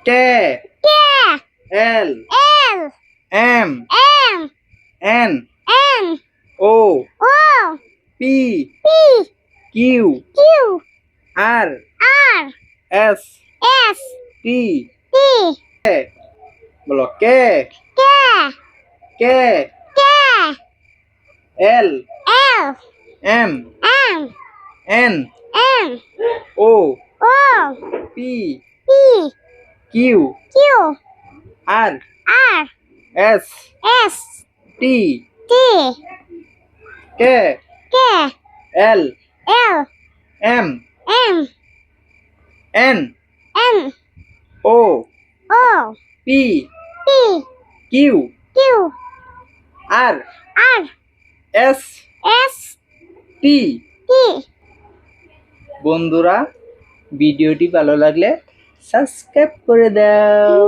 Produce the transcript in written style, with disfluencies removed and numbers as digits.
K L M N O P Q R S T বলো K L M N O P Q R S T K L M N O P Q R S T বন্ধুরা ভিডিওটি ভালো লাগলে subscribe করে দাও।